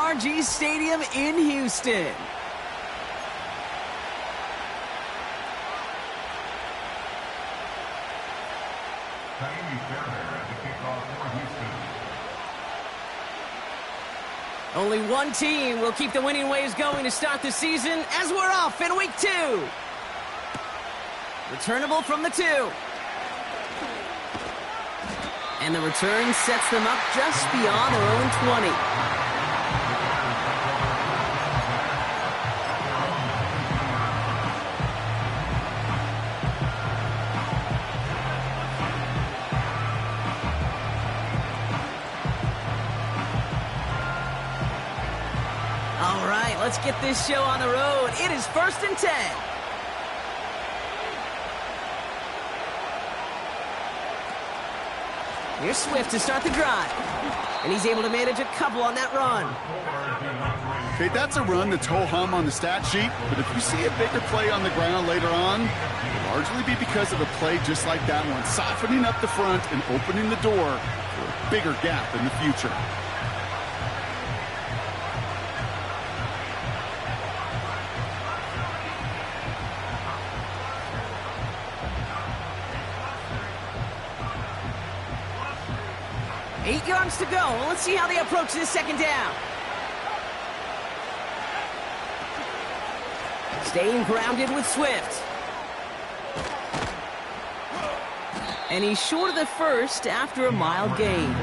NRG Stadium in Houston. Only one team will keep the winning waves going to start the season as we're off in week 2. Returnable from the 2. And the return sets them up just beyond their own 20. All right, let's get this show on the road. It is 1st and 10. Here's Swift to start the drive. And he's able to manage a couple on that run. Okay, that's a run that's ho-hum on the stat sheet, but if you see a bigger play on the ground later on, it'll largely be because of a play just like that one, softening up the front and opening the door for a bigger gap in the future. Eight yards to go. Let's see how they approach this second down. Staying grounded with Swift. And he's short of the first after a mild gain.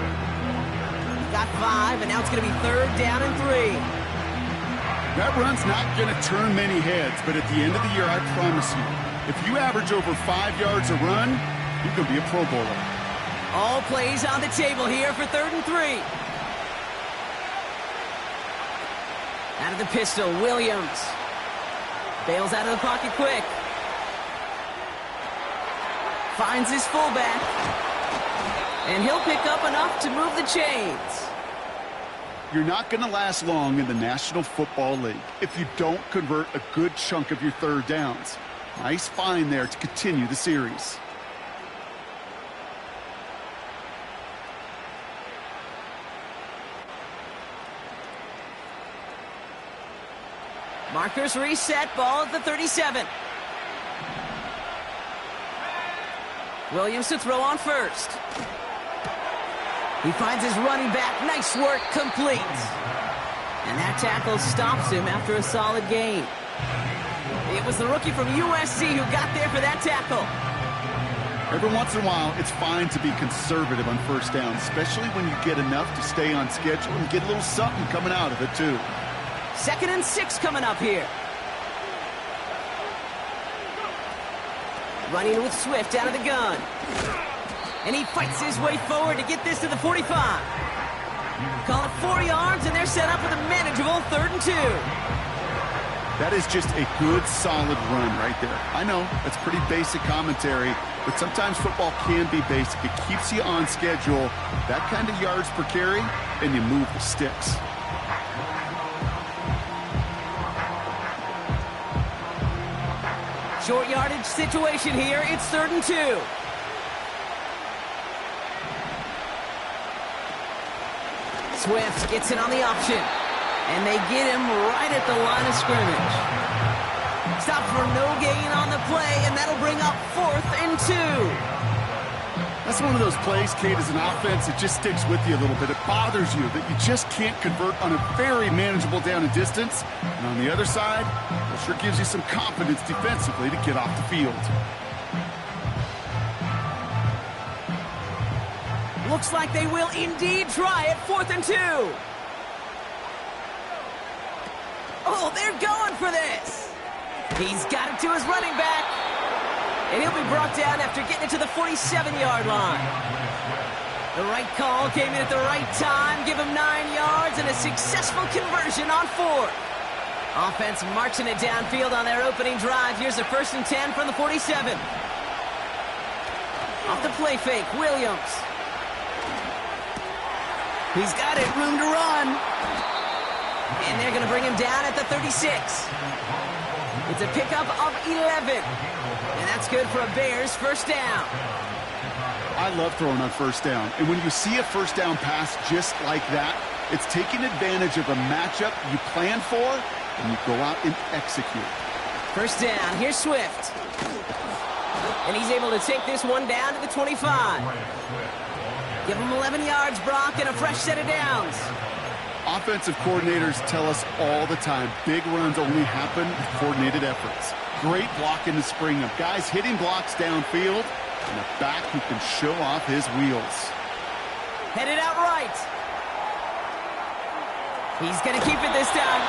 Got 5, and now it's going to be 3rd down and 3. That run's not going to turn many heads, but at the end of the year, I promise you, if you average over 5 yards a run, you're going to be a Pro Bowler. All plays on the table here for 3rd and 3. Out of the pistol, Williams. Bails out of the pocket quick. Finds his fullback. And he'll pick up enough to move the chains. You're not going to last long in the National Football League if you don't convert a good chunk of your 3rd downs. Nice find there to continue the series. Markers reset, ball at the 37. Williams to throw on first. He finds his running back. Nice work, complete. And that tackle stops him after a solid gain. It was the rookie from USC who got there for that tackle. Every once in a while, it's fine to be conservative on 1st down, especially when you get enough to stay on schedule and get a little something coming out of it, too. 2nd and 6 coming up here. Running with Swift out of the gun. And he fights his way forward to get this to the 45. Call it 4 yards, and they're set up with a manageable 3rd and 2. That is just a good, solid run right there. I know, that's pretty basic commentary, but sometimes football can be basic. It keeps you on schedule, that kind of yards per carry, and you move the sticks. Short yardage situation here. It's 3rd and 2. Swift gets it on the option. And they get him right at the line of scrimmage. Stop for no gain on the play, and that'll bring up 4th and 2. That's one of those plays, Kate, as an offense, it just sticks with you a little bit. It bothers you that you just can't convert on a very manageable down and distance. And on the other side, it sure gives you some confidence defensively to get off the field. Looks like they will indeed try it. 4th and 2. Oh, they're going for this. He's got it to his running back. And he'll be brought down after getting it to the 47-yard line. The right call came in at the right time. Give him 9 yards and a successful conversion on 4th. Offense marching it downfield on their opening drive. Here's the 1st and 10 from the 47. Off the play fake, Williams. He's got it, room to run. And they're going to bring him down at the 36. It's a pickup of 11. And that's good for a Bears 1st down. I love throwing on 1st down. And when you see a 1st down pass just like that, It's taking advantage of a matchup you plan for, and you go out and execute. First down, here's Swift. And he's able to take this one down to the 25. Give him 11 yards, Brock, and a fresh set of downs. Offensive coordinators tell us all the time, big runs only happen with coordinated efforts. Great block in the spring of guys hitting blocks downfield, and a back who can show off his wheels. Headed out right. He's going to keep it this time.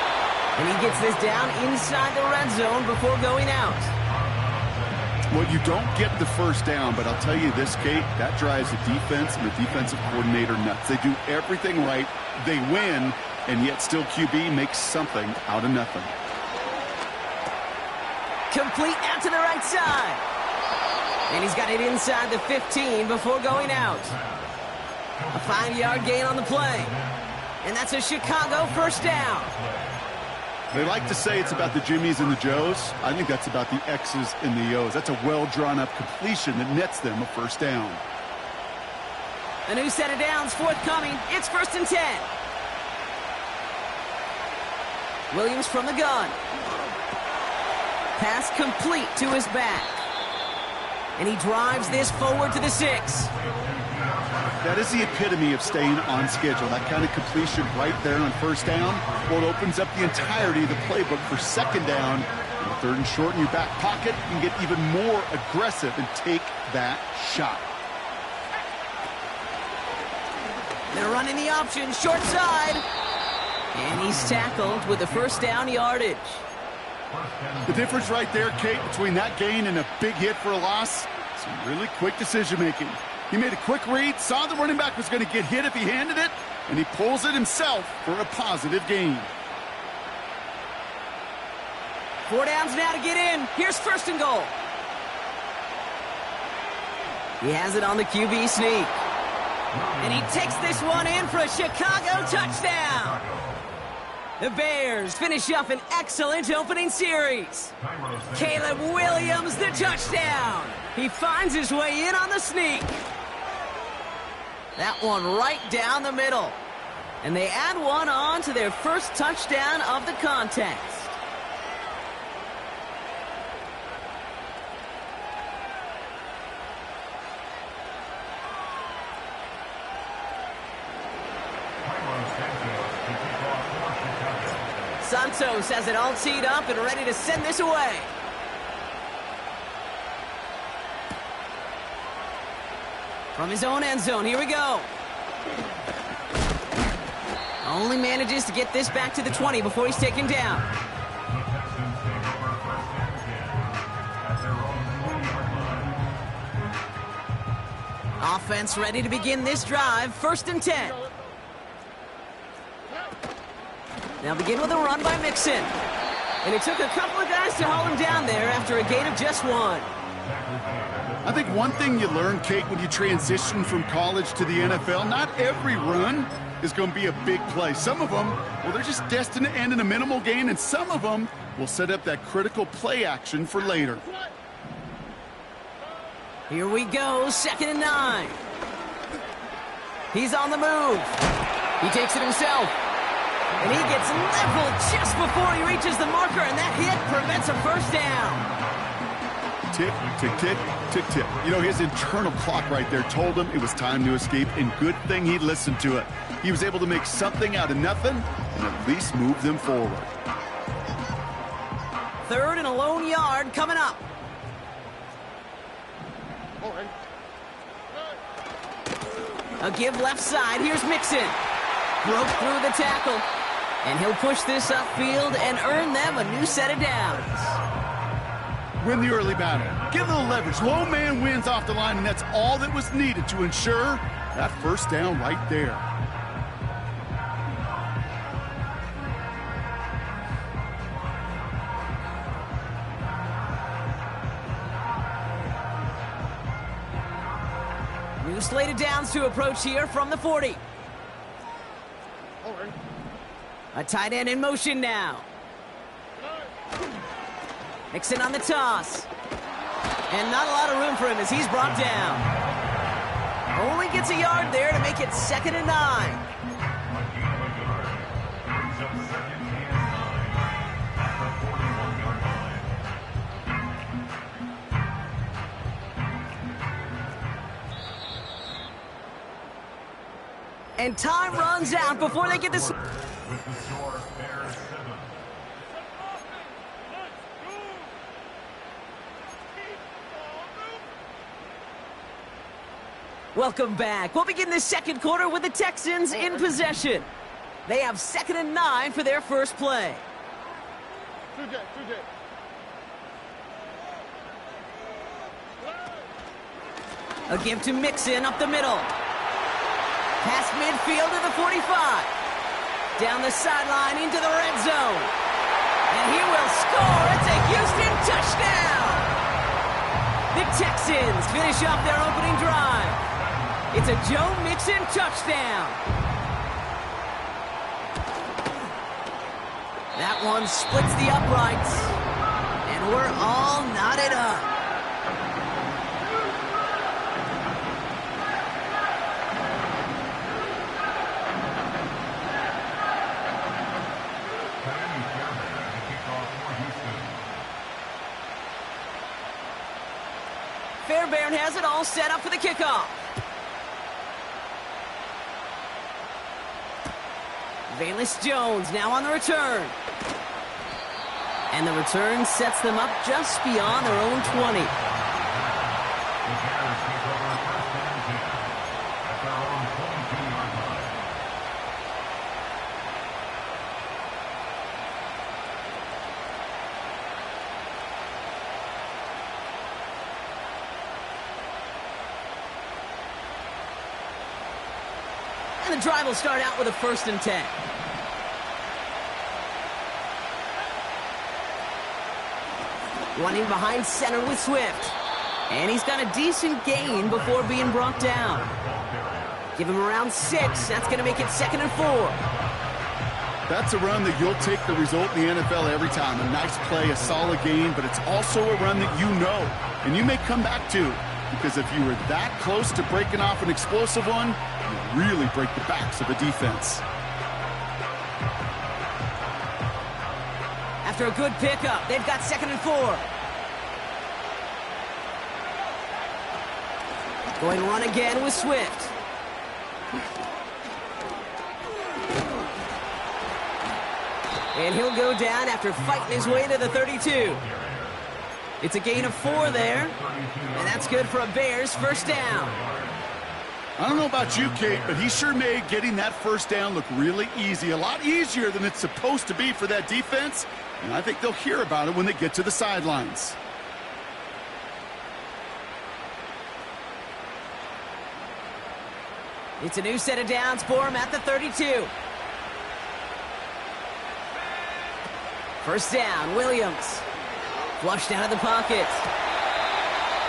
And he gets this down inside the red zone before going out. Well, you don't get the first down, but I'll tell you this, Kate, that drives the defense and the defensive coordinator nuts. They do everything right, they win, and yet still QB makes something out of nothing. Complete out to the right side. And he's got it inside the 15 before going out. A 5-yard gain on the play. And that's a Chicago first down. They like to say it's about the Jimmies and the Joes. I think that's about the X's and the O's. That's a well-drawn-up completion that nets them a first down. A new set of downs forthcoming. It's 1st and 10. Williams from the gun. Pass complete to his back. And he drives this forward to the 6. That is the epitome of staying on schedule. That kind of completion right there on first down, well, it opens up the entirety of the playbook for second down. And 3rd and short in your back pocket, you can get even more aggressive and take that shot. They're running the option, short side. And he's tackled with the first down yardage. The difference right there, Kate, between that gain and a big hit for a loss, some really quick decision-making. He made a quick read, saw the running back was going to get hit if he handed it, and he pulls it himself for a positive gain. 4 downs now to get in. Here's 1st and goal. He has it on the QB sneak. And he takes this one in for a Chicago touchdown. The Bears finish up an excellent opening series. Caleb Williams, the touchdown. He finds his way in on the sneak. That one right down the middle. And they add one on to their first touchdown of the contest. Santos has it all teed up and ready to send this away. From his own end zone, here we go. Only manages to get this back to the 20 before he's taken down. Offense ready to begin this drive, 1st and 10. Now begin with a run by Mixon. And it took a couple of guys to hold him down there after a gain of just 1. I think one thing you learn, Kate, when you transition from college to the NFL, not every run is going to be a big play. Some of them, well, they're just destined to end in a minimal gain, and some of them will set up that critical play action for later. Here we go, 2nd and 9. He's on the move. He takes it himself. And he gets leveled just before he reaches the marker, and that hit prevents a first down. Tick, tick, tick, tick, tick. You know, his internal clock right there told him it was time to escape, and good thing he listened to it. He was able to make something out of nothing and at least move them forward. 3rd and a lone yard coming up. A give left side. Here's Mixon. Broke through the tackle. And he'll push this upfield and earn them a new set of downs. Win the early battle. Get a little leverage. Low man wins off the line, and that's all that was needed to ensure that first down right there. New slate of downs to approach here from the 40. A tight end in motion now. Mixon on the toss. And not a lot of room for him as he's brought down. Only gets a yard there to make it 2nd and 9. And time runs out before they get this. Welcome back. We'll begin the second quarter with the Texans in possession. They have 2nd and 9 for their first play. A give to Mixon up the middle. Past midfield to the 45. Down the sideline into the red zone. And he will score. It's a Houston touchdown. The Texans finish off their opening drive. It's a Joe Mixon touchdown. That one splits the uprights. And we're all knotted up. Fairbairn has it all set up for the kickoff. Valus Jones now on the return. And the return sets them up just beyond their own 20. And the drive will start out with a 1st and 10. Running behind center with Swift. And he's got a decent gain before being brought down. Give him around 6. That's going to make it 2nd and 4. That's a run that you'll take the result in the NFL every time. A nice play, a solid gain, but it's also a run that you know and you may come back to. Because if you were that close to breaking off an explosive one, you really break the backs of a defense. After a good pickup, they've got 2nd and 4. Going run again with Swift. And he'll go down after fighting his way to the 32. It's a gain of 4 there. And that's good for a Bears 1st down. I don't know about you, Kate, but he sure made getting that 1st down look really easy. A lot easier than it's supposed to be for that defense. And I think they'll hear about it when they get to the sidelines. It's a new set of downs for him at the 32. 1st down, Williams. Flushed out of the pocket.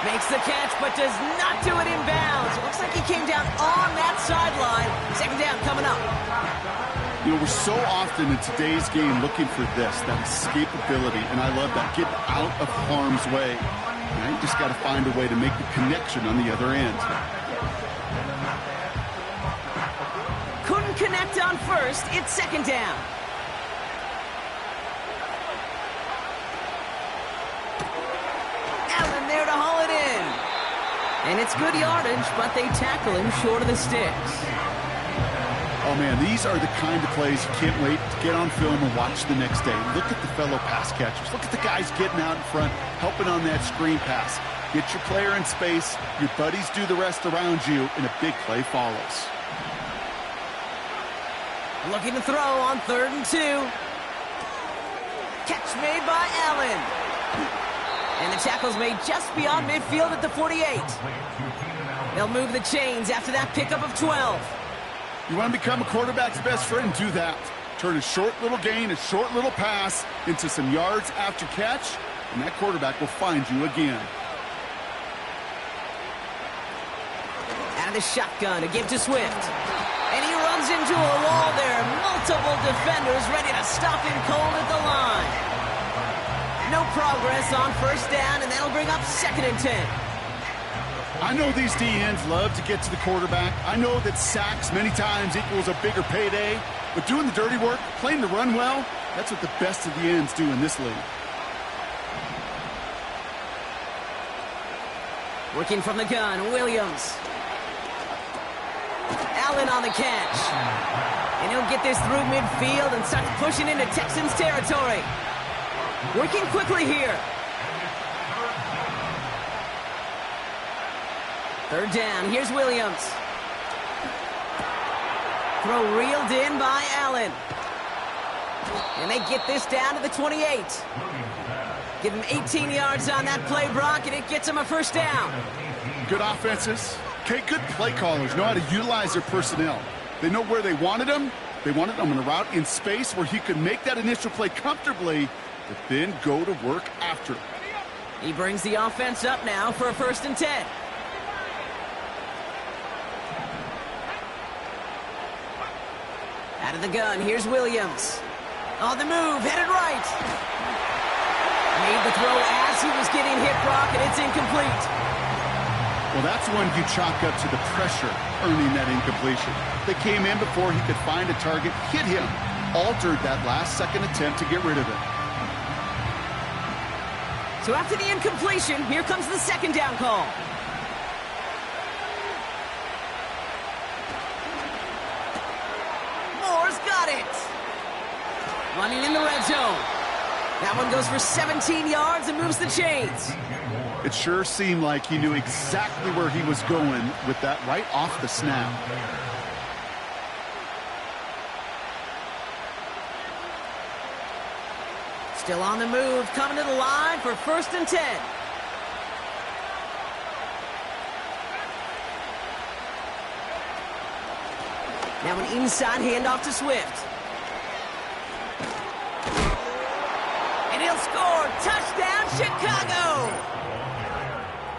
Makes the catch, but does not do it in bounds. It looks like he came down on that sideline. 2nd down coming up. You know, we're so often in today's game looking for this, that escapability, and I love that. Get out of harm's way. Now you just got to find a way to make the connection on the other end. Couldn't connect on 1st. It's 2nd down. Allen there to haul it in. And it's good yardage, but they tackle him short of the sticks. Oh, man, these are the kind of plays you can't wait to get on film and watch the next day. Look at the fellow pass catchers. Look at the guys getting out in front, helping on that screen pass. Get your player in space, your buddies do the rest around you, and a big play follows. Looking to throw on 3rd and 2. Catch made by Allen. And the tackle's made just beyond midfield at the 48. They'll move the chains after that pickup of 12. You want to become a quarterback's best friend, do that. Turn a short little gain, a short little pass into some yards after catch, and that quarterback will find you again. Out of the shotgun, a give to Swift. And he runs into a wall there. Multiple defenders ready to stop him cold at the line. No progress on 1st down, and that'll bring up 2nd and 10. I know these DNs love to get to the quarterback. I know that sacks many times equals a bigger payday, But doing the dirty work, playing the run well, that's what the best of the ends do in this league. Working from the gun, Williams. Allen on the catch. And he'll get this through midfield and start pushing into Texans territory. Working quickly here. Third down, here's Williams. Throw reeled in by Allen. And they get this down to the 28. Give him 18 yards on that play, Brock, and it gets him a first down. Good offenses. Okay, good play callers know how to utilize their personnel. They know where they wanted them. They wanted them on a route in space where he could make that initial play comfortably, but then go to work after. He brings the offense up now for a 1st and 10. Out of the gun, here's Williams. On the move, headed right. Made the throw as he was getting hit, Brock, and it's incomplete. Well, that's one you chalk up to the pressure earning that incompletion. They came in before he could find a target, hit him, altered that last-second attempt to get rid of it. So after the incompletion, here comes the 2nd down call. Moore's got it. Running in the red zone. That one goes for 17 yards and moves the chains. It sure seemed like he knew exactly where he was going with that right off the snap. Still on the move, coming to the line for 1st and 10. Now an inside handoff to Swift. And he'll score. Touchdown, Chicago!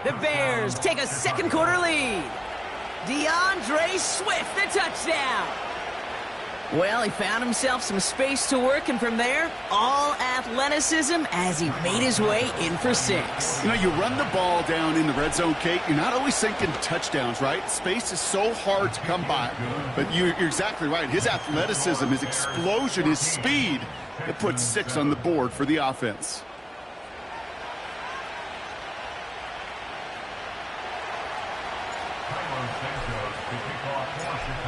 The Bears take a 2nd quarter lead. DeAndre Swift, the touchdown. Well, he found himself some space to work, and from there, all athleticism as he made his way in for 6. You know, you run the ball down in the red zone, Kate, you're not always thinking touchdowns, right? Space is so hard to come by. But you're exactly right. His athleticism, his explosion, his speed, it puts 6 on the board for the offense.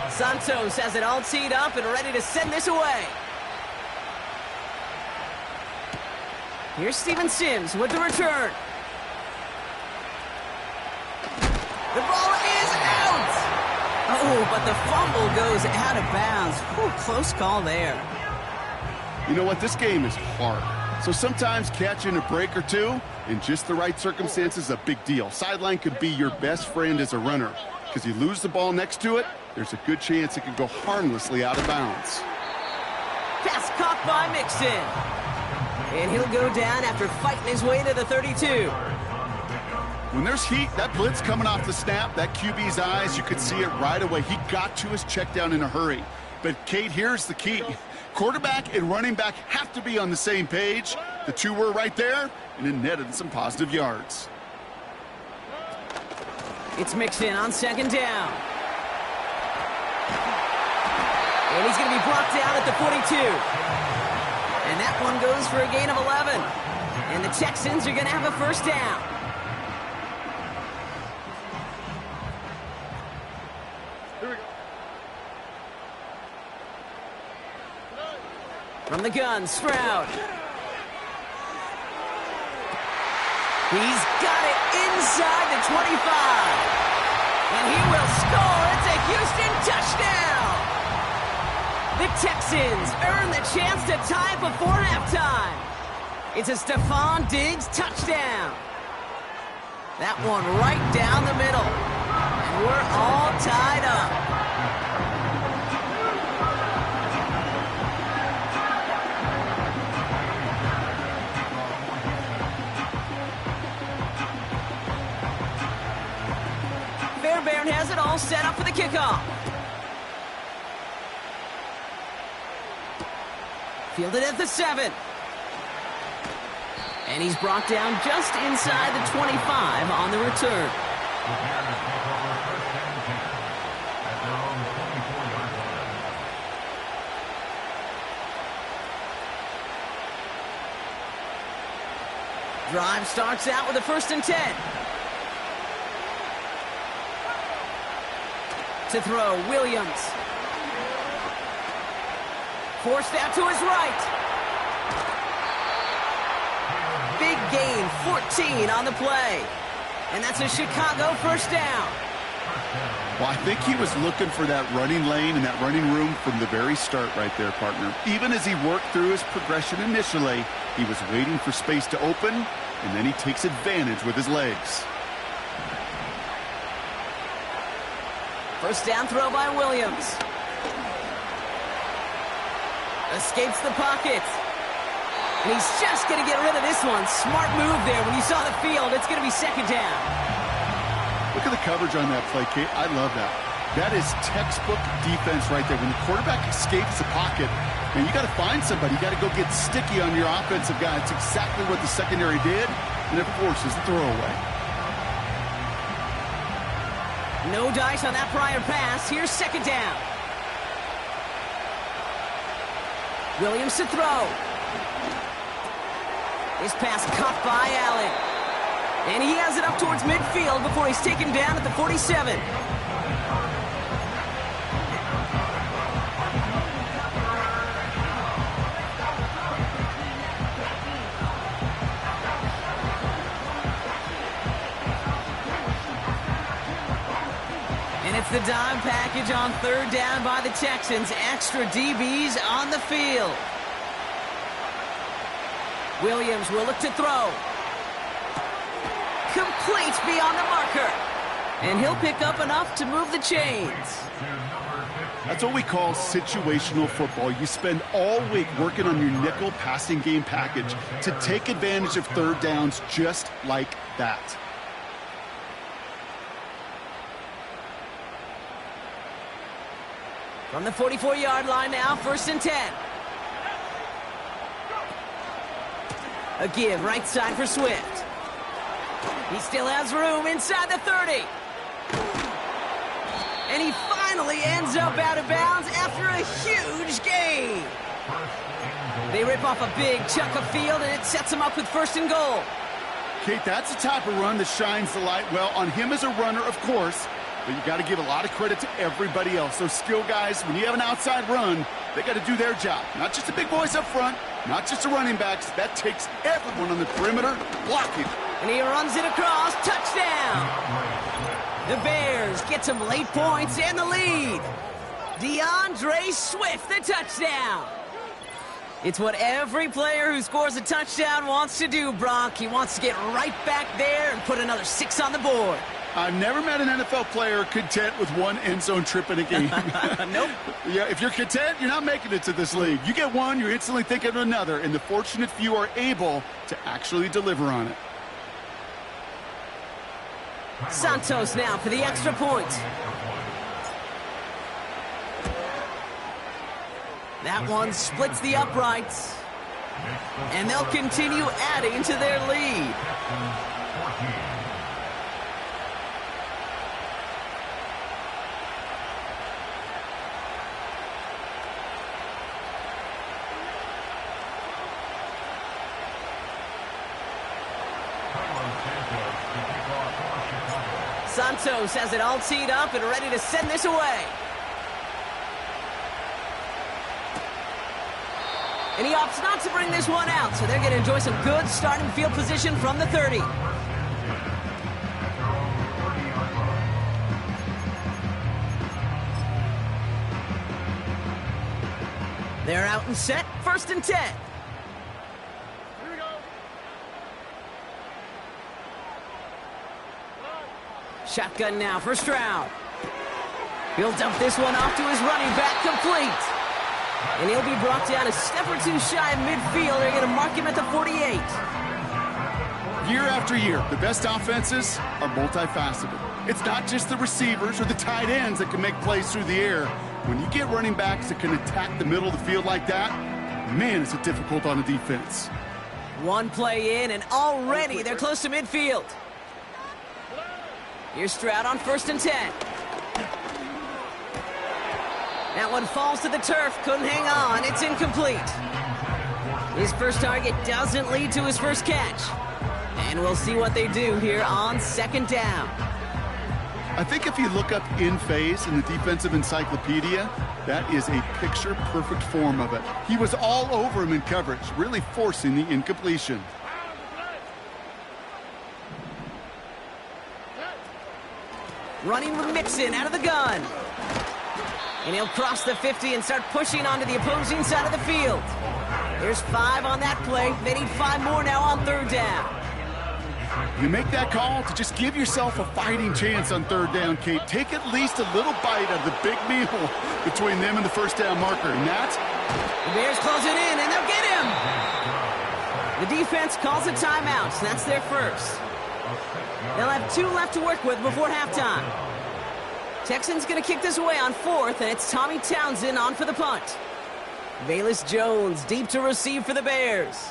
Santos has it all teed up and ready to send this away. Here's Steven Sims with the return. The ball is out! Oh, but the fumble goes out of bounds. Whew, close call there. You know what? This game is hard. So sometimes catching a break or two in just the right circumstances is a big deal. Sideline could be your best friend as a runner, because you lose the ball next to it, there's a good chance it could go harmlessly out of bounds. Pass caught by Mixon. And he'll go down after fighting his way to the 32. When there's heat, that blitz coming off the snap, that QB's eyes, you could see it right away. He got to his check down in a hurry. But, Kate, here's the key. Quarterback and running back have to be on the same page. The two were right there, and it netted some positive yards. It's Mixon on 2nd down. And he's going to be brought down at the 42. And that one goes for a gain of 11. And the Texans are going to have a 1st down. Here we go. From the gun, Stroud. He's got it inside the 25. And he will score. It's a Houston touchdown. The Texans earn the chance to tie before halftime. It's a Stephon Diggs touchdown. That one right down the middle. And we're all tied up. Fairbairn has it all set up for the kickoff. Fielded at the 7. And he's brought down just inside the 25 on the return. Drive starts out with a 1st and 10. To throw, Williams. Forced out to his right. Big gain, 14 on the play. And that's a Chicago 1st down. Well, I think he was looking for that running lane and that running room from the very start right there, partner. Even as he worked through his progression initially, he was waiting for space to open, and then he takes advantage with his legs. 1st down throw by Williams. Escapes the pocket. And he's just going to get rid of this one. Smart move there. When you saw the field, it's going to be 2nd down. Look at the coverage on that play, Kate. I love that. That is textbook defense right there. When the quarterback escapes the pocket, man, you got to find somebody. You got to go get sticky on your offensive guy. It's exactly what the secondary did, and it forces the throwaway. No dice on that prior pass. Here's 2nd down. Williams to throw. This pass caught by Allen. And he has it up towards midfield before he's taken down at the 47. And it's the dime package on 3rd down by the Texans. Extra DBs on the field. Williams will look to throw. Complete beyond the marker. And he'll pick up enough to move the chains. That's what we call situational football. You spend all week working on your nickel passing game package to take advantage of 3rd downs just like that. From the 44-yard line now, 1st and 10. A give right side for Swift. He still has room inside the 30. And he finally ends up out of bounds after a huge gain. They rip off a big chunk of field, and it sets him up with 1st and goal. Kate, that's the type of run that shines the light well on him as a runner, of course, but you got to give a lot of credit to everybody else. Those skill guys, when you have an outside run, they got to do their job. Not just the big boys up front, not just the running backs. That takes everyone on the perimeter blocking. And he runs it across. Touchdown! The Bears get some late points and the lead. DeAndre Swift, the touchdown. It's what every player who scores a touchdown wants to do, Brock. He wants to get right back there and put another 6 on the board. I've never met an NFL player content with one end zone trip in a game. Nope. Yeah, if you're content, you're not making it to this league. You get one, you're instantly thinking of another, and the fortunate few are able to actually deliver on it. Santos now for the extra point. That one splits the uprights. And they'll continue adding to their lead. Santos has it all teed up and ready to send this away. And he opts not to bring this one out, so they're going to enjoy some good starting field position from the 30. They're out and set, 1st and 10. Shotgun now for Stroud. He'll dump this one off to his running back, complete. And he'll be brought down a step or two shy of midfield. They're going to mark him at the 48. Year after year, the best offenses are multifaceted. It's not just the receivers or the tight ends that can make plays through the air. When you get running backs that can attack the middle of the field like that, man, is it difficult on a defense. One play in, and already they're close to midfield. Here's Stroud on 1st and 10. That one falls to the turf. Couldn't hang on. It's incomplete. His first target doesn't lead to his first catch. And we'll see what they do here on second down. I think if you look up in phase in the defensive encyclopedia, that is a picture-perfect form of it. He was all over him in coverage, really forcing the incompletion. Running with Mixon out of the gun. And he'll cross the 50 and start pushing onto the opposing side of the field. There's 5 on that play. They need 5 more now on third down. You make that call to just give yourself a fighting chance on third down, Kate. Take at least a little bite of the big meal between them and the first down marker. And that's... The Bears close it in, and they'll get him. The defense calls a timeout, so that's their first. They'll have 2 left to work with before halftime. Texans going to kick this away on 4th, and it's Tommy Townsend on for the punt. Velus Jones deep to receive for the Bears.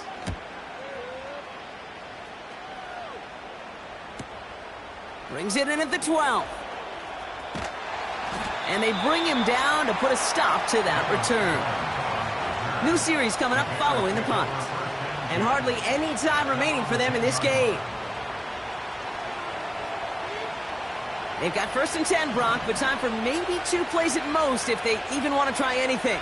Brings it in at the 12. And they bring him down to put a stop to that return. New series coming up following the punt. And hardly any time remaining for them in this game. They've got 1st and 10, Brock, but time for maybe 2 plays at most if they even want to try anything.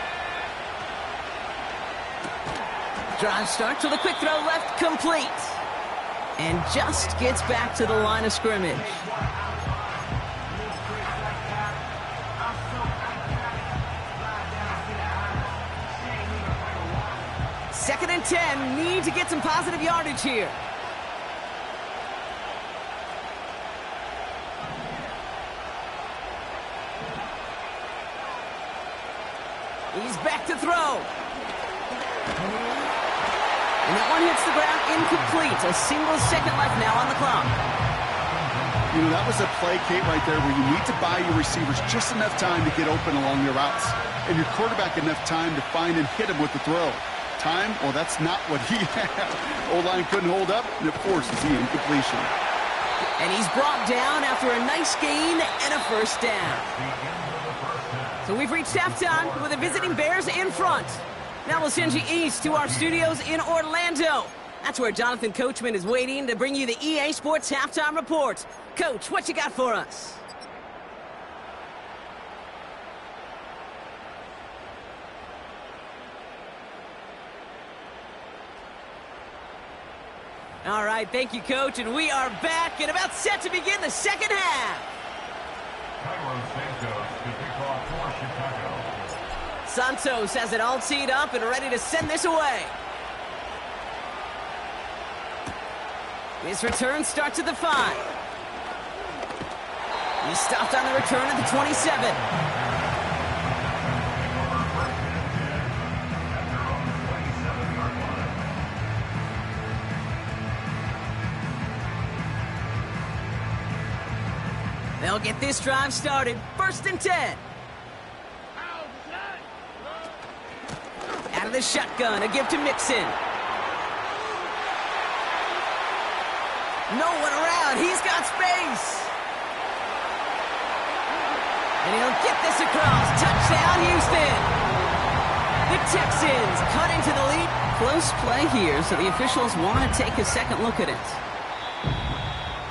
Drive start to the quick throw left, complete. And just gets back to the line of scrimmage. Second and 10, need to get some positive yardage here. He's back to throw. And that one hits the ground incomplete. A single second left now on the clock. You know, that was a play, Kate, right there where you need to buy your receivers just enough time to get open along their routes. And your quarterback enough time to find and hit him with the throw. Time? Well, that's not what he had. O-line couldn't hold up, and it forces the incompletion. And he's brought down after a nice gain and a first down. So we've reached halftime with the visiting Bears in front. Now we'll send you east to our studios in Orlando. That's where Jonathan Coachman is waiting to bring you the EA Sports Halftime Report. Coach, what you got for us? All right, thank you, Coach, and we are back and about set to begin the second half. Santos has it all teed up and ready to send this away. His return starts at the 5. He stopped on the return at the 27. They'll get this drive started. 1st and 10. Out of the shotgun, a give to Mixon. No one around. He's got space. And he'll get this across. Touchdown, Houston. The Texans cut into the lead. Close play here, so the officials want to take a second look at it.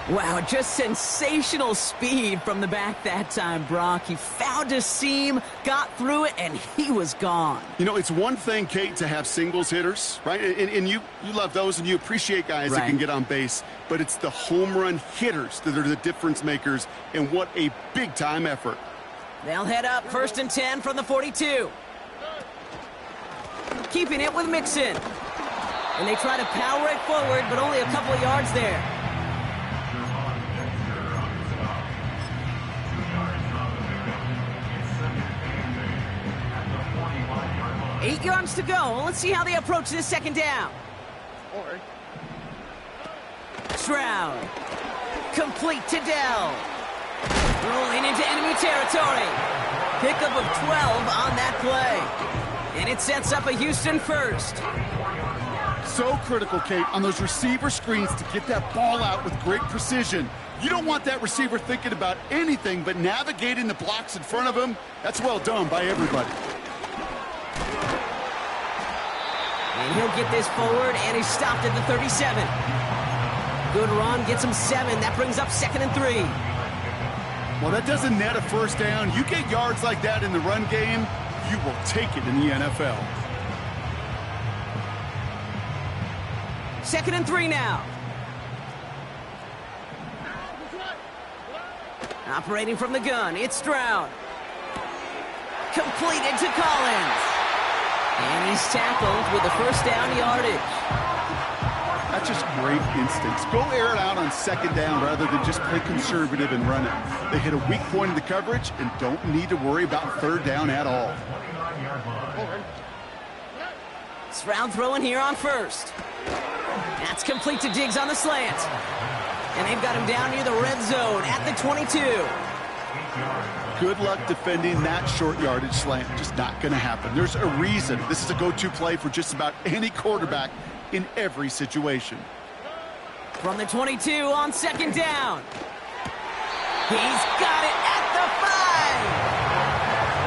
Wow, just sensational speed from the back that time, Brock. He found a seam, got through it, and he was gone. You know, it's one thing, Kate, to have singles hitters, right? And you love those, and you appreciate guys that can get on base. But it's the home run hitters that are the difference makers, and what a big-time effort. They'll head up 1st and 10 from the 42. Keeping it with Mixon. And they try to power it forward, but only a couple of yards there. 8 yards to go. Let's see how they approach this second down. Stroud. Complete to Dell. Rolling into enemy territory. Pickup of 12 on that play. And it sets up a Houston first. So critical, Kate, on those receiver screens to get that ball out with great precision. You don't want that receiver thinking about anything but navigating the blocks in front of him. That's well done by everybody. And he'll get this forward, and he's stopped at the 37. Good run, gets him 7. That brings up 2nd and 3. Well, that doesn't net a first down. You get yards like that in the run game, you will take it in the NFL. 2nd and 3 now. Operating from the gun, it's Stroud. Completed to Collins. And he's tackled with the first down yardage. That's just great instincts. Go air it out on 2nd down rather than just play conservative and run it. They hit a weak point in the coverage and don't need to worry about 3rd down at all. Stroud throwing here on 1st. That's complete to Diggs on the slant. And they've got him down near the red zone at the 22. Good luck defending that short yardage slant. Just not going to happen. There's a reason this is a go-to play for just about any quarterback in every situation. From the 22 on 2nd down. He's got it at the 5.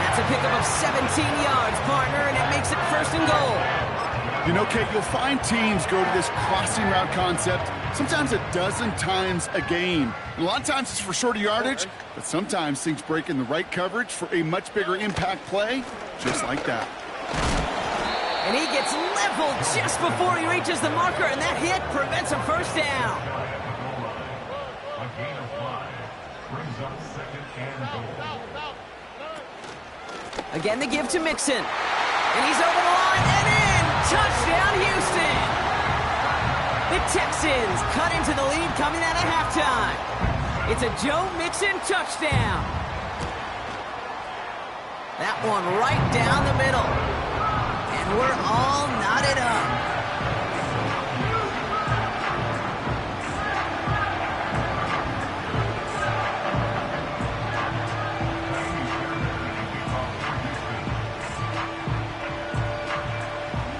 That's a pickup of 17 yards, partner, and it makes it 1st and goal. You know, Kate, you'll find teams go to this crossing route concept sometimes a dozen times a game. And a lot of times it's for shorter yardage, but sometimes things break in the right coverage for a much bigger impact play, just like that. And he gets leveled just before he reaches the marker, and that hit prevents a first down. A gain of 5 brings up 2nd and goal. Again, the give to Mixon. And he's over the line and in. Touchdown, Houston. The Texans cut into the lead coming out of halftime. It's a Joe Mixon touchdown. That one right down the middle. And we're all knotted up.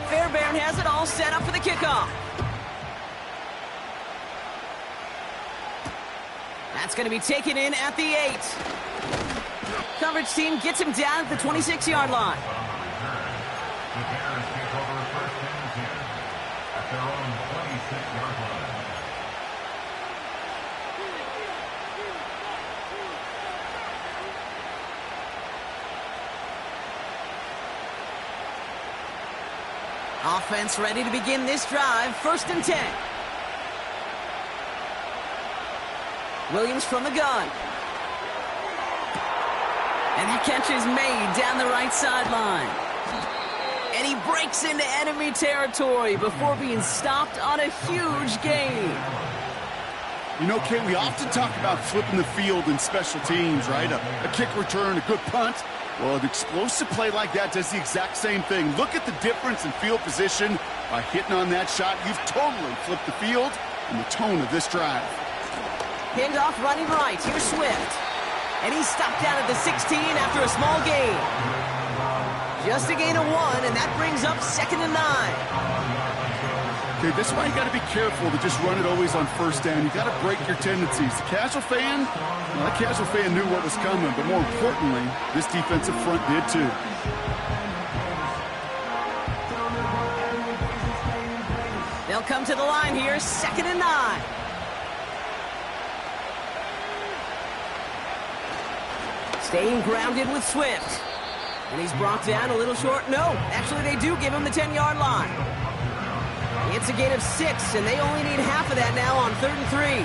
Fairbairn has it all set up for the kickoff. That's going to be taken in at the 8. Coverage team gets him down at the 26-yard line. The Bears take over 1st and 10 at their own 26-yard line. Offense ready to begin this drive. 1st and 10. Williams from the gun. And that catch is made down the right sideline. And he breaks into enemy territory before being stopped on a huge gain. You know, Kate, we often talk about flipping the field in special teams, right? A kick return, a good punt. Well, an explosive play like that does the exact same thing. Look at the difference in field position. By hitting on that shot, you've totally flipped the field and the tone of this drive. Handoff running right. Here's Swift. And he's stopped down at the 16 after a small gain. Just a gain of 1, and that brings up 2nd and 9. Okay, this is why you got to be careful to just run it always on 1st down. You got to break your tendencies. The casual fan, well, that casual fan knew what was coming, but more importantly, this defensive front did too. They'll come to the line here, 2nd and 9. Staying grounded with Swift. And he's brought down a little short. No, actually they do give him the 10-yard line. It's a gain of 6, and they only need half of that now on 3rd and 3.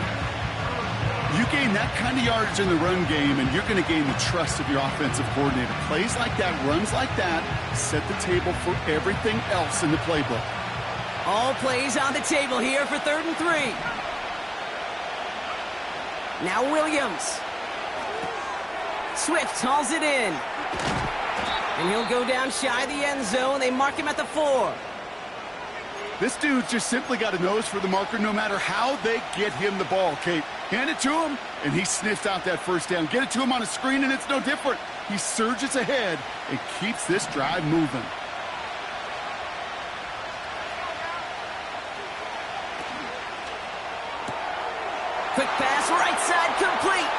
You gain that kind of yardage in the run game, and you're going to gain the trust of your offensive coordinator. Plays like that, runs like that, set the table for everything else in the playbook. All plays on the table here for 3rd and 3. Now Williams. Swift hauls it in. And he'll go down shy of the end zone. They mark him at the 4. This dude's just simply got a nose for the marker no matter how they get him the ball, Kate. Hand it to him, and he sniffs out that first down. Get it to him on a screen, and it's no different. He surges ahead and keeps this drive moving. Quick pass, right side, complete.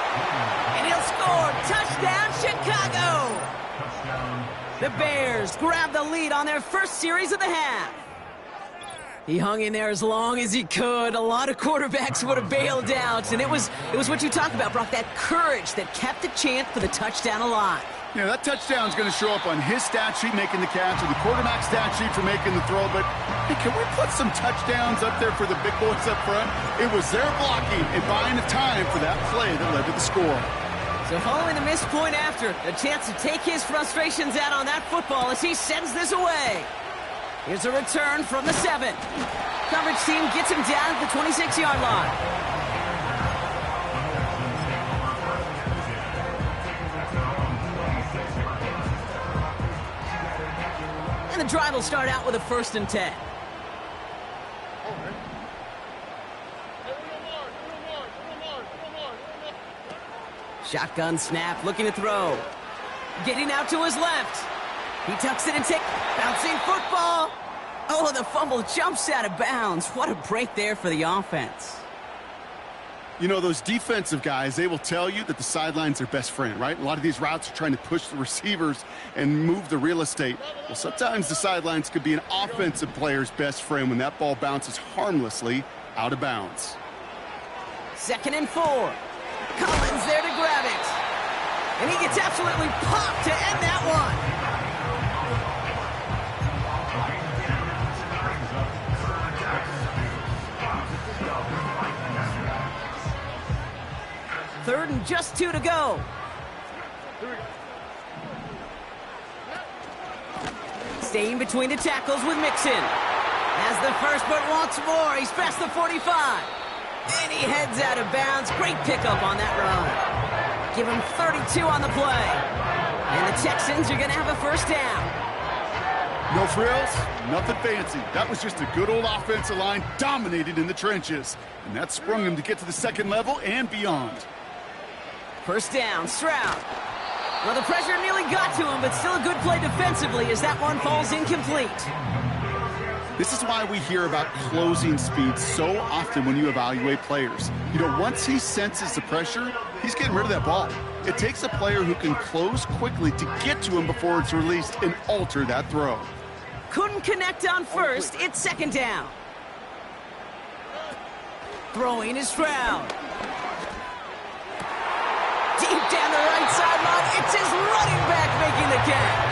And he'll score. Touchdown, Chicago. Touchdown. The Bears grab the lead on their first series of the half. He hung in there as long as he could. A lot of quarterbacks would have bailed out, and it was what you talk about, Brock, that courage that kept the chant for the touchdown alive. Yeah, that touchdown's going to show up on his stat sheet making the catch or the quarterback's stat sheet for making the throw, but hey, can we put some touchdowns up there for the big boys up front? It was their blocking and buying the time for that play that led to the score. So following the missed point after, a chance to take his frustrations out on that football as he sends this away. Here's a return from the 7. Coverage team gets him down at the 26-yard line. And the drive will start out with a 1st and 10. Shotgun snap, looking to throw. Getting out to his left. He tucks it and takes bouncing football. Oh, the fumble jumps out of bounds. What a break there for the offense. You know, those defensive guys, they will tell you that the sideline's their best friend, right? A lot of these routes are trying to push the receivers and move the real estate. Well, sometimes the sidelines could be an offensive player's best friend when that ball bounces harmlessly out of bounds. 2nd and 4. Collins there to grab it. And he gets absolutely popped to end that one. Third and just 2 to go. Staying between the tackles with Mixon. Has the first, but wants more. He's past the 45. And he heads out of bounds. Great pickup on that run. Give him 32 on the play. And the Texans are going to have a 1st down. No frills, nothing fancy. That was just a good old offensive line dominated in the trenches. And that sprung him to get to the 2nd level and beyond. 1st down, Stroud. Well, the pressure nearly got to him, but still a good play defensively as that one falls incomplete. This is why we hear about closing speed so often when you evaluate players. You know, once he senses the pressure, he's getting rid of that ball. It takes a player who can close quickly to get to him before it's released and alter that throw. Couldn't connect on 1st. It's 2nd down. Throwing is Stroud. Deep down the right sideline, it's his running back making the catch.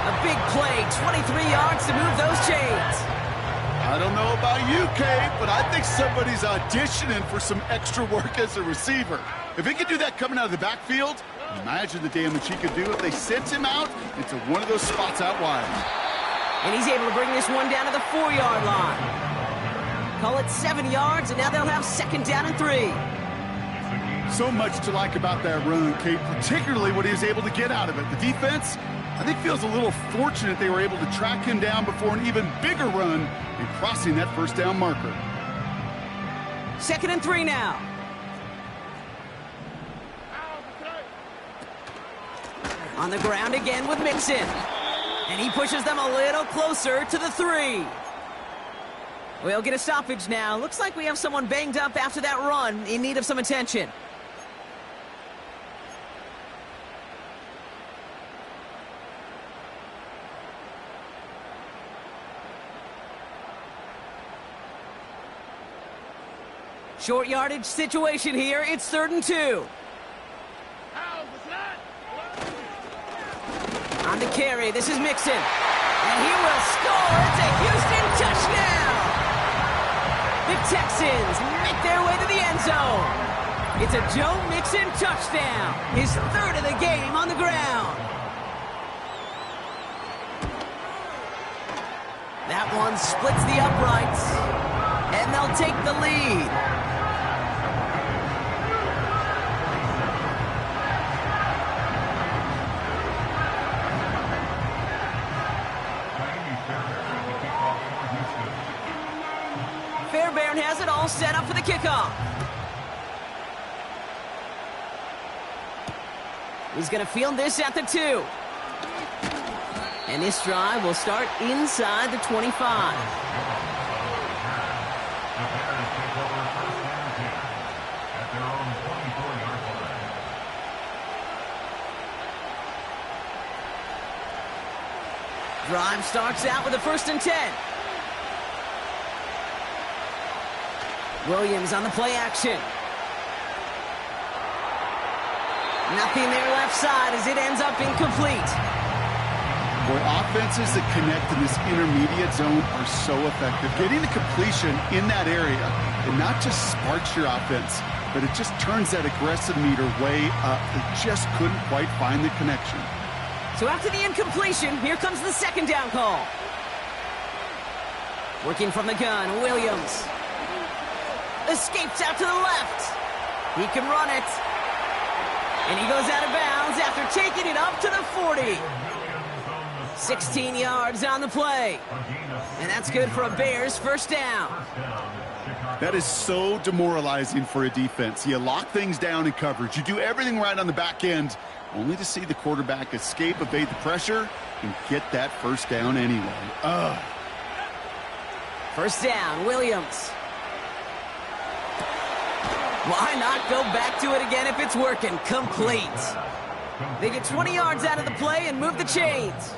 A big play, 23 yards to move those chains. I don't know about you, Kate, but I think somebody's auditioning for some extra work as a receiver. If he could do that coming out of the backfield, imagine the damage he could do if they sent him out into one of those spots out wide. And he's able to bring this one down to the 4-yard line. Call it 7 yards, and now they'll have 2nd down and 3. So much to like about that run, Kate, particularly what he was able to get out of it. The defense, I think, feels a little fortunate they were able to track him down before an even bigger run and crossing that 1st down marker. 2nd and 3 now. On the ground again with Mixon. And he pushes them a little closer to the 3. We'll get a stoppage now. Looks like we have someone banged up after that run in need of some attention. Short yardage situation here. It's 3rd and 2. On the carry, this is Mixon. And he will score. It's a Houston touchdown. The Texans make their way to the end zone. It's a Joe Mixon touchdown. His 3rd of the game on the ground. That one splits the uprights. And they'll take the lead. Fairbairn has it all set up for the kickoff. He's going to field this at the 2. And this drive will start inside the 25. Drive starts out with a 1st and 10. Williams on the play action. Nothing there left side as it ends up incomplete. Boy, offenses that connect in this intermediate zone are so effective. Getting a completion in that area, it not just sparks your offense, but it just turns that aggressive meter way up. They just couldn't quite find the connection. So after the incompletion, here comes the second down call. Working from the gun, Williams. Escapes out to the left. He can run it. And he goes out of bounds after taking it up to the 40. 16 yards on the play. And that's good for a Bears first down. That is so demoralizing for a defense. You lock things down in coverage. You do everything right on the back end, only to see the quarterback escape, evade the pressure, and get that first down anyway. Ugh. First down, Williams. Why not go back to it again if it's working? Complete. They get 20 yards out of the play and move the chains.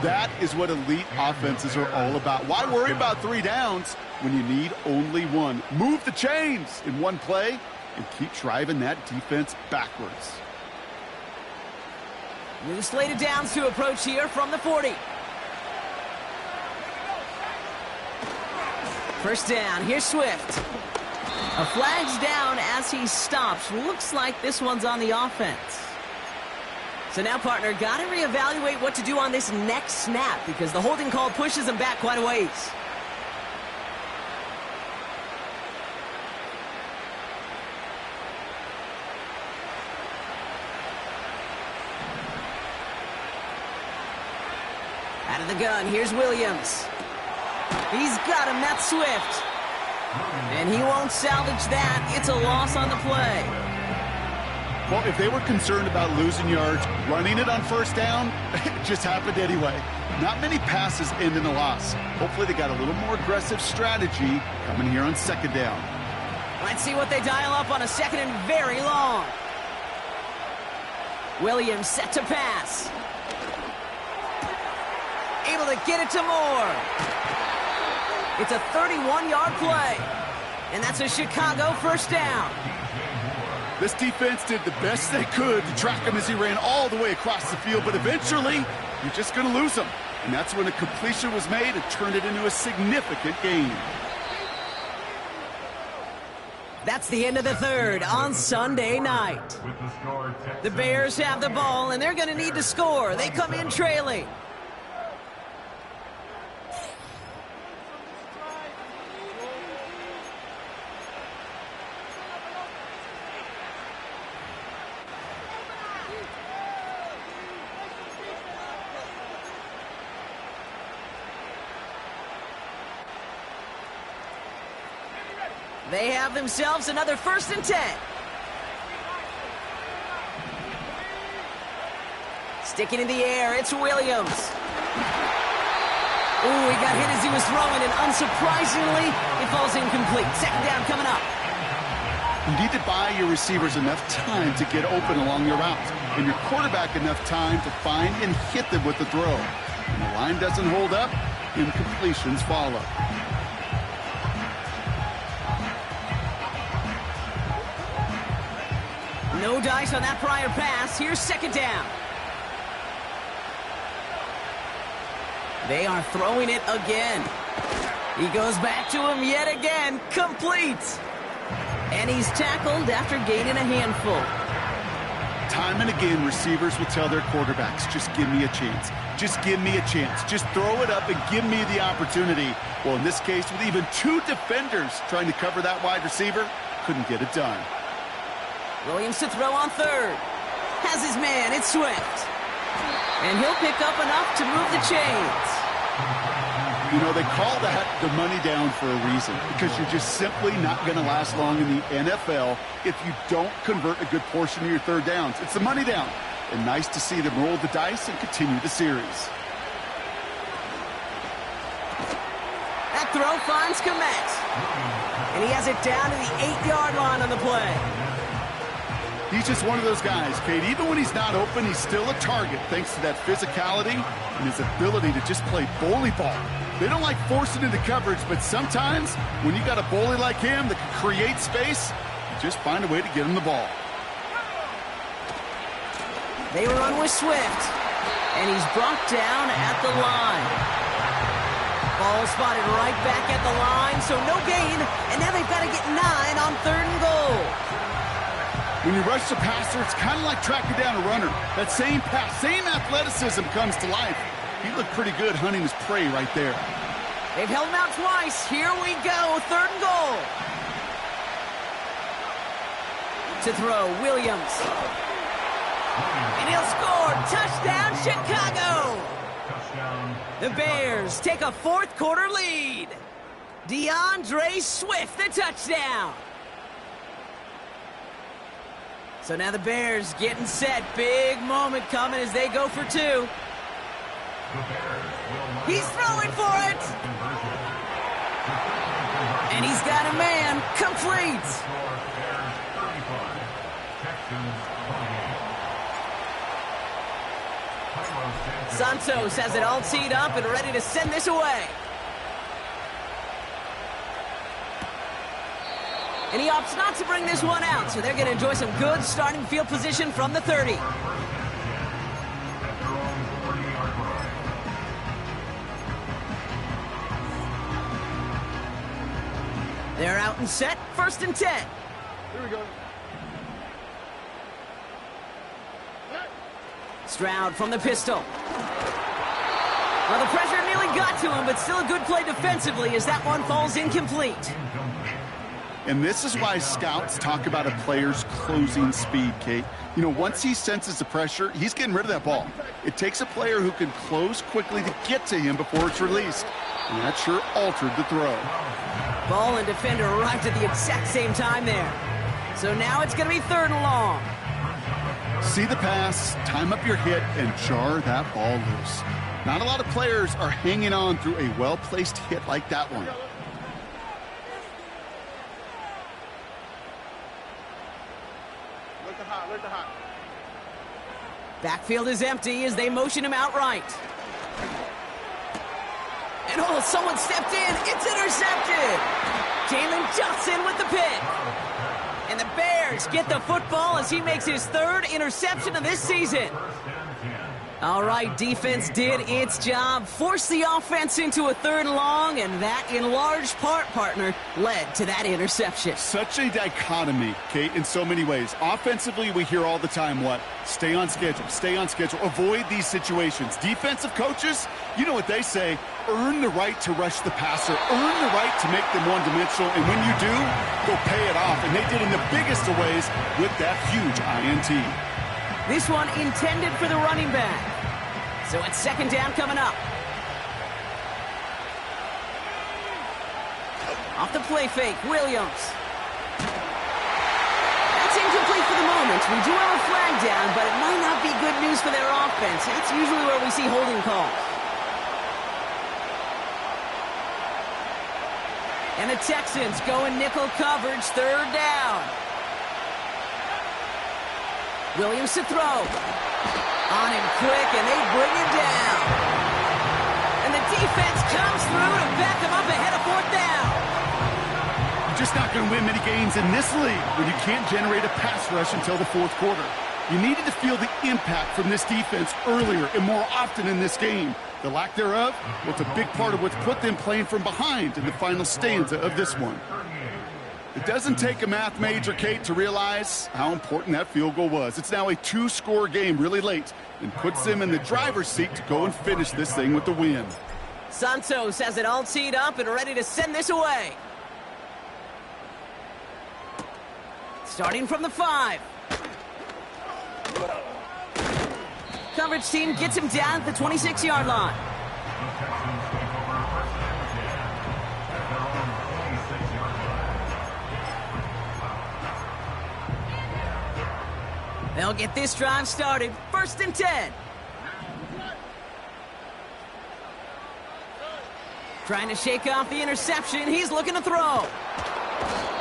That is what elite offenses are all about. Why worry about 3 downs when you need only 1? Move the chains in one play and keep driving that defense backwards. New slated downs to approach here from the 40. First down, here's Swift. A flag's down as he stops. Looks like this one's on the offense. So now, partner, got to reevaluate what to do on this next snap because the holding call pushes him back quite a ways. Out of the gun, here's Williams. He's got him, that's Swift. And he won't salvage that. It's a loss on the play. Well, if they were concerned about losing yards, running it on first down, it just happened anyway. Not many passes end in a loss. Hopefully they got a little more aggressive strategy coming here on second down. Let's see what they dial up on a second and very long. Williams set to pass. Able to get it to Moore. It's a 31-yard play. And that's a Chicago first down. This defense did the best they could to track him as he ran all the way across the field, but eventually, you're just going to lose him. And that's when a completion was made and turned it into a significant gain. That's the end of the third on Sunday night. The Bears have the ball, and they're going to need to score. They come in trailing. They have themselves another 1st and 10. Sticking in the air, it's Williams. Ooh, he got hit as he was throwing, and unsurprisingly, it falls incomplete. Second down coming up. You need to buy your receivers enough time to get open along your route, and your quarterback enough time to find and hit them with the throw. When the line doesn't hold up, incompletions follow. No dice on that prior pass. Here's second down. They are throwing it again. He goes back to him yet again. Complete. And he's tackled after gaining a handful. Time and again, receivers will tell their quarterbacks, just give me a chance. Just give me a chance. Just throw it up and give me the opportunity. Well, in this case, with even 2 defenders trying to cover that wide receiver, couldn't get it done. Williams to throw on third. Has his man, it's Swift. And he'll pick up enough to move the chains. You know, they call that the money down for a reason, because you're just simply not going to last long in the NFL if you don't convert a good portion of your third downs. It's the money down. And nice to see them roll the dice and continue the series. That throw finds Komet. And he has it down to the 8-yard line on the play. He's just one of those guys, Kate. Even when he's not open, he's still a target thanks to that physicality and his ability to just play bully ball. They don't like forcing into coverage, but sometimes when you got a bully like him that can create space, you just find a way to get him the ball. They run with Swift, and he's brought down at the line. Ball spotted right back at the line, so no gain, and now they've got to get 9 on 3rd and goal. When you rush the passer, it's kind of like tracking down a runner. That same pass, same athleticism comes to life. He looked pretty good hunting his prey right there. They've held him out twice. Here we go, 3rd and goal. To throw, Williams. And he'll score. Touchdown, Chicago. The Bears take a 4th quarter lead. DeAndre Swift, the touchdown. So now the Bears getting set. Big moment coming as they go for 2. He's throwing for it. And he's got a man. Complete. Santos has it all teed up and ready to send this away. And he opts not to bring this one out, so they're going to enjoy some good starting field position from the 30. They're out and set, 1st and 10. Here we go. Stroud from the pistol. Well, the pressure nearly got to him, but still a good play defensively as that one falls incomplete. And this is why scouts talk about a player's closing speed, Kate. You know, once he senses the pressure, he's getting rid of that ball. It takes a player who can close quickly to get to him before it's released. And that sure altered the throw. Ball and defender arrived at the exact same time there. So now it's going to be 3rd and long. See the pass, time up your hit, and jar that ball loose. Not a lot of players are hanging on through a well-placed hit like that one. Backfield is empty as they motion him outright. And oh, someone stepped in. It's intercepted. Jalen Johnson with the pick. And the Bears get the football as he makes his 3rd interception of this season. All right, defense did its job, forced the offense into a 3rd and long, and that, in large part, partner, led to that interception. Such a dichotomy, Kate, in so many ways. Offensively, we hear all the time what? Stay on schedule, avoid these situations. Defensive coaches, you know what they say, earn the right to rush the passer, earn the right to make them one-dimensional, and when you do, go pay it off. And they did in the biggest of ways with that huge INT. This one intended for the running back. So it's 2nd down coming up. Off the play fake, Williams. That's incomplete for the moment. We do have a flag down, but it might not be good news for their offense. That's usually where we see holding calls. And the Texans go in nickel coverage, 3rd down. Williams to throw. On him quick, and they bring him down. And the defense comes through to back him up ahead of 4th down. You're just not going to win many games in this league when you can't generate a pass rush until the 4th quarter. You needed to feel the impact from this defense earlier and more often in this game. The lack thereof, well, it's a big part of what's put them playing from behind in the final stanza of this one. It doesn't take a math major, Kate, to realize how important that field goal was. It's now a 2-score game really late and puts them in the driver's seat to go and finish this thing with the win. Santos has it all teed up and ready to send this away. Starting from the 5. Coverage team gets him down at the 26-yard line. They'll get this drive started. 1st and 10. Trying to shake off the interception. He's looking to throw.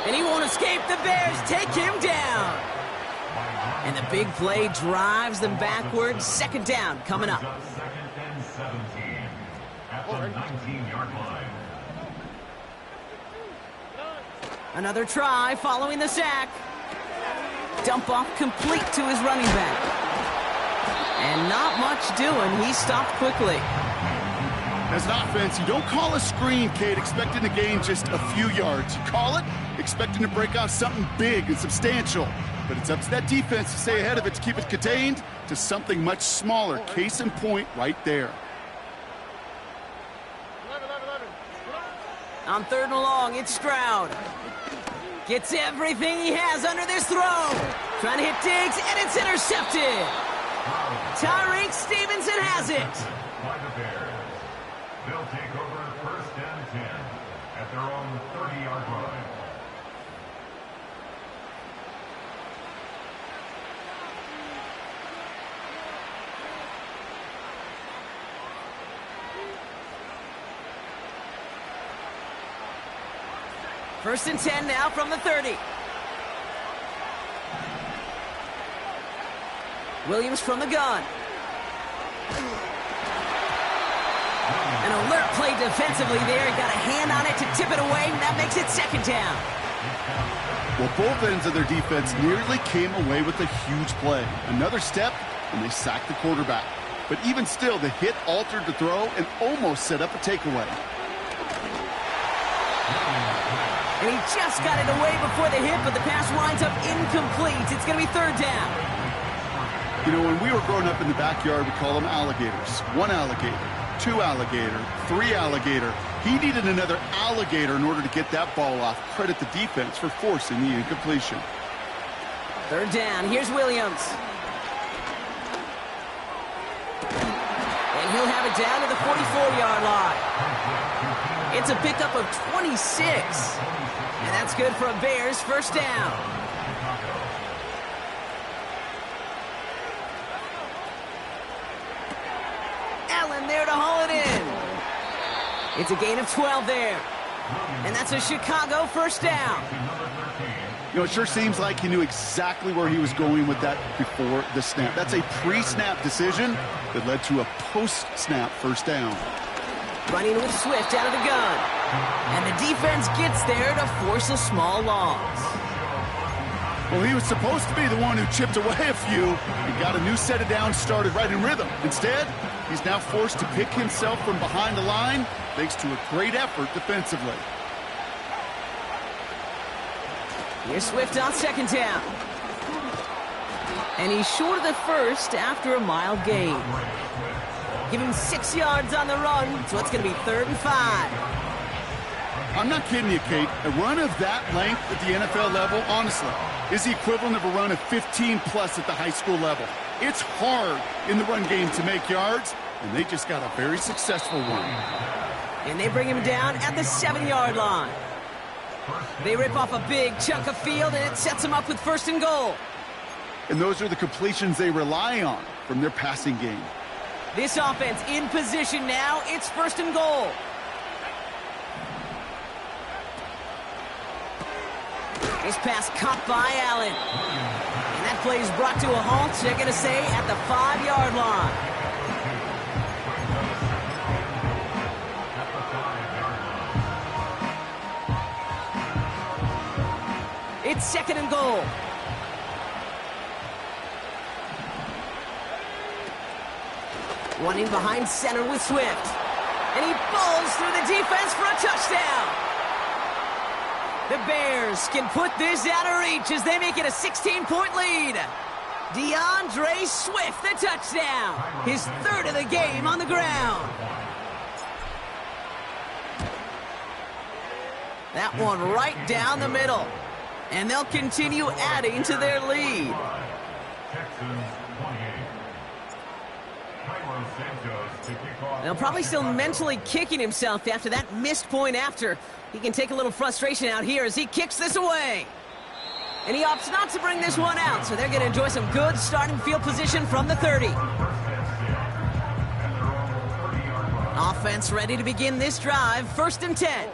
And he won't escape. The Bears take him down. And the big play drives them backwards. Second down coming up. Second and 17 at the 19-yard line. Another try following the sack. Dump off complete to his running back. And not much doing. He stopped quickly. As an offense, you don't call a screen, Kate, expecting to gain just a few yards. You call it expecting to break out something big and substantial. But it's up to that defense to stay ahead of it, to keep it contained to something much smaller. Case in point right there. On 3rd and long, it's Stroud. Gets everything he has under this throw. Trying to hit Diggs, and it's intercepted. Tyreek Stevenson has it. By the Bears. They'll take over 1st and 10 at their own 30-yard line. First and 10 now from the 30. Williams from the gun. An alert play defensively there. He got a hand on it to tip it away, and that makes it 2nd down. Well, both ends of their defense nearly came away with a huge play. Another step, and they sacked the quarterback. But even still, the hit altered the throw and almost set up a takeaway. And he just got it away before the hit, but the pass winds up incomplete. It's going to be 3rd down. You know, when we were growing up in the backyard, we call them alligators. 1 alligator, 2 alligator, 3 alligator. He needed another alligator in order to get that ball off. Credit the defense for forcing the incompletion. 3rd down. Here's Williams. And he'll have it down to the 44-yard line. It's a pickup of 26. And that's good for a Bears 1st down. Allen there to haul it in. It's a gain of 12 there. And that's a Chicago 1st down. You know, it sure seems like he knew exactly where he was going with that before the snap. That's a pre-snap decision that led to a post-snap 1st down. Running with Swift out of the gun. And the defense gets there to force a small loss. Well, he was supposed to be the one who chipped away a few and got a new set of downs started right in rhythm. Instead, he's now forced to pick himself from behind the line thanks to a great effort defensively. Here's Swift on 2nd down. And he's short of the 1st after a mild gain. Give him 6 yards on the run, so it's going to be 3rd and 5. I'm not kidding you, Kate. A run of that length at the NFL level, honestly, is the equivalent of a run of 15-plus at the high school level. It's hard in the run game to make yards, and they just got a very successful one. And they bring him down at the 7-yard line. They rip off a big chunk of field, and it sets them up with 1st and goal. And those are the completions they rely on from their passing game. This offense in position now. It's 1st and goal. This pass caught by Allen. And that play is brought to a halt, they're going to say, at the 5-yard line. It's 2nd and goal. Running behind center with Swift. And he bowls through the defense for a touchdown. The Bears can put this out of reach as they make it a 16-point lead. DeAndre Swift, the touchdown. His 3rd of the game on the ground. That one right down the middle. And they'll continue adding to their lead. They'll probably still mentally kicking himself after that missed point after. He can take a little frustration out here as he kicks this away. And he opts not to bring this one out, so they're going to enjoy some good starting field position from the 30. Offense ready to begin this drive, 1st and 10.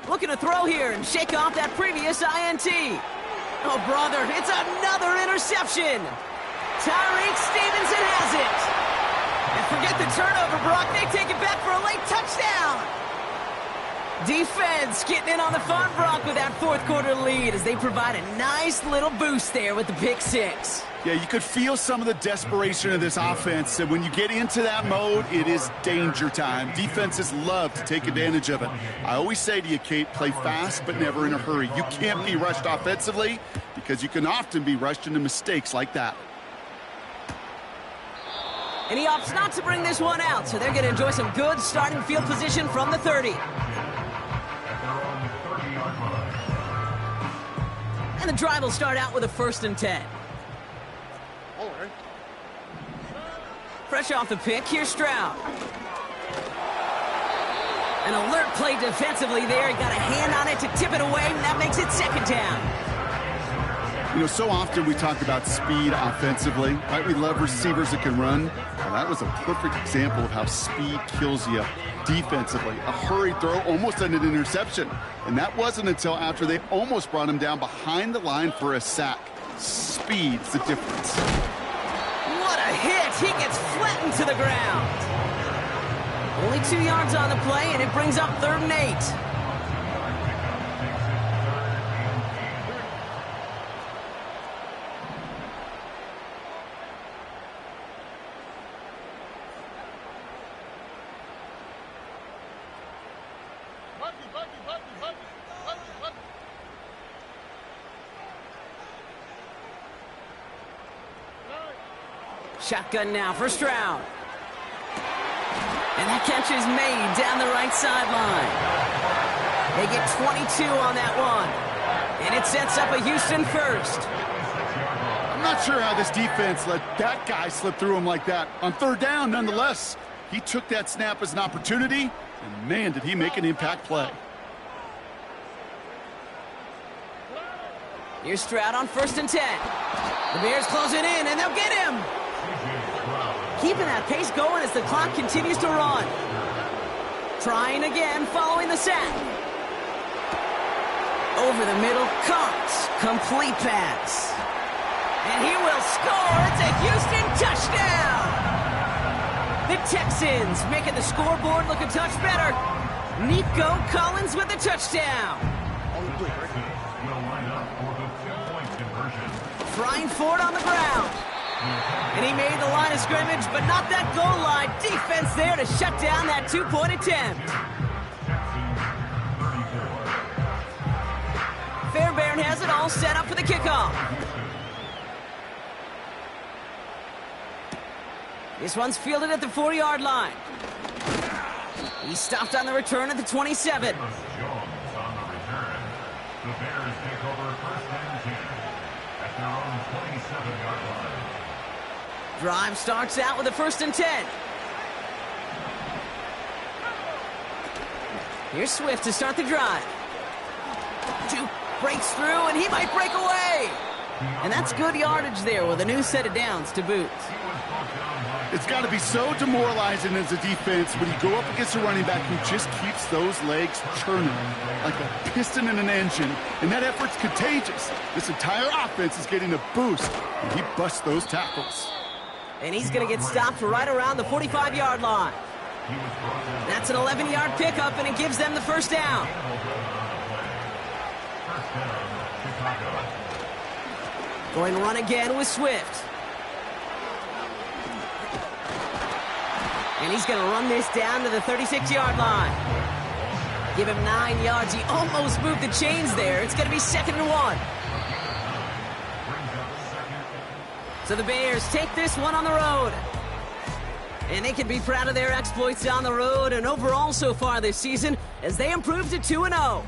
Looking to throw here and shake off that previous INT. Oh, brother, it's another interception. Tyreek Stevenson has it. And forget the turnover, Brock. They take it back for a late touchdown. Defense getting in on the fun, Brock, with that fourth quarter lead as they provide a nice little boost there with the pick six. Yeah, you could feel some of the desperation of this offense, and when you get into that mode, it is danger time. Defenses love to take advantage of it. I always say to you, Kate, play fast but never in a hurry. You can't be rushed offensively because you can often be rushed into mistakes like that. And he opts not to bring this one out, so they're going to enjoy some good starting field position from the 30. And the drive will start out with a 1st and 10. Fresh off the pick, here's Stroud. An alert play defensively there. He got a hand on it to tip it away, and that makes it 2nd down. You know, so often we talk about speed offensively, right? We love receivers that can run. Well, that was a perfect example of how speed kills you defensively. A hurried throw, almost an interception. And that wasn't until after they almost brought him down behind the line for a sack. Speed's the difference. What a hit! He gets flattened to the ground. Only 2 yards on the play, and it brings up 3rd and 8. Shotgun now for Stroud. And that catch is made down the right sideline. They get 22 on that one. And it sets up a Houston 1st. I'm not sure how this defense let that guy slip through him like that. On 3rd down, nonetheless, he took that snap as an opportunity, and man, did he make an impact play. Here's Stroud on 1st and 10. The Bears closing in, and they'll get him. Keeping that pace going as the clock continues to run. Trying again following the sack. Over the middle, caught. Complete pass. And he will score. It's a Houston touchdown. The Texans making the scoreboard look a touch better. Nico Collins with the touchdown. Frying Ford on the ground. And he made the line of scrimmage, but not that goal line. Defense there to shut down that 2-point attempt. Fairbairn has it all set up for the kickoff. This one's fielded at the 40-yard line. He's stopped on the return at the 27. Jones on the return. The Bears take over 1st and 10 at their own 27-yard line. Drive starts out with a 1st and 10. Here's Swift to start the drive. Juke breaks through, and he might break away. And that's good yardage there with a new set of downs to boot. It's got to be so demoralizing as a defense when you go up against a running back who just keeps those legs churning like a piston in an engine, and that effort's contagious. This entire offense is getting a boost, and he busts those tackles. And he's going to get stopped right around the 45-yard line. That's an 11-yard pickup, and it gives them the 1st down. Going to run again with Swift. And he's going to run this down to the 36-yard line. Give him 9 yards. He almost moved the chains there. It's going to be 2nd and 1. So the Bears take this one on the road. And they can be proud of their exploits on the road and overall so far this season as they improve to 2-0.